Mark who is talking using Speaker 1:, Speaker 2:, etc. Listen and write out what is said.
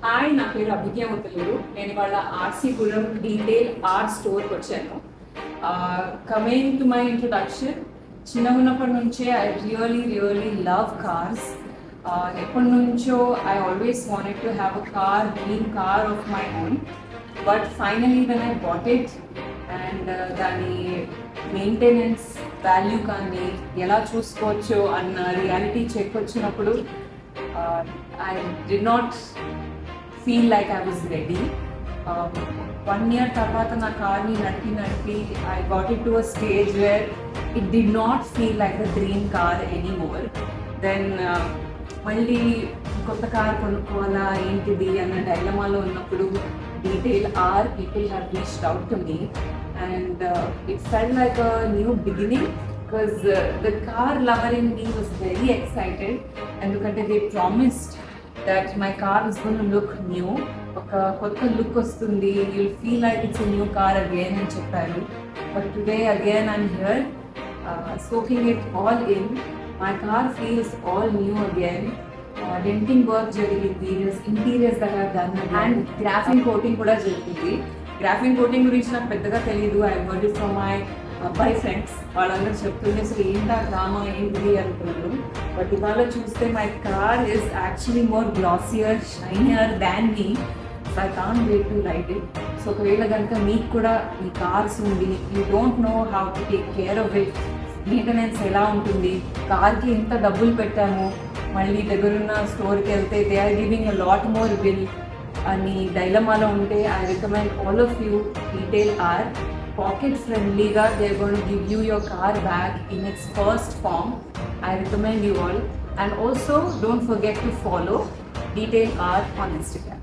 Speaker 1: Hi, నా పేరు అభిజ్ఞ ముత్తలూరు. నేను వాళ్ళ ఆర్సీపురం డీటెయిల్ ఆర్ట్ స్టోర్కి వచ్చాను. కమింగ్ టు మై ఇంట్రొడక్షన్, చిన్నగా ఉన్నప్పటి నుంచే ఐ రియలీ లవ్ కార్స్. ఎప్పటి నుంచో I always wanted to have a car, dream car of my own. But finally when I bought it and దాని మెయింటెనెన్స్ వాల్యూ కానీ ఎలా చూసుకోవచ్చో అన్న రియాలిటీ చెక్ వచ్చినప్పుడు I did not feel like I was ready. 1 year తర్వాత నా కార్ని నడిపి I got it to a stage where it did not feel like a dream car anymore. Then మళ్ళీ కొత్త కార్ కొనుక్కోవాలా ఏంటిది అన్న డైలమాలో ఉన్నప్పుడు డీటెయిల్ are people have reached out to me and it felt like a new beginning because the car lover in me was very excited ఎందుకంటే they promised that my car is going to look new. ఒక కొత్త look వస్తుంది, you'll feel like it's a new car again అని చెప్పారు. But today again I'm here soaking it all in. My car feels all new again. Denting work జరిగింది, interiors దగ్గర done and graphene coating కూడా జరిగింది. Graphene coating గురించి నాకు పెద్దగా తెలియదు. I heard it from my అబ్బాయి ఫ్రెండ్స్. వాళ్ళందరూ చెప్తుండే సో ఏంటా డ్రామా ఏంటిది అనుకున్నాను. బట్ ఇవాళ చూస్తే my car is actually more glossier, shinier than me. So I can't wait to ride it. So ఒకవేళ కనుక మీకు కూడా ఈ కార్స్ ఉంది, you don't know how to take care of it, maintenance ఎలా ఉంటుంది, కార్కి ఎంత డబ్బులు పెట్టాము, మళ్ళీ దగ్గరున్న స్టోర్కి వెళ్తే they are giving a lot more bill అని డైలమాలో ఉంటే I recommend all of you detailer pocket ఫ్రెండ్లీగా. They are going to give you your car back in its first form. I recommend you all and also don't forget to follow detailer on Instagram.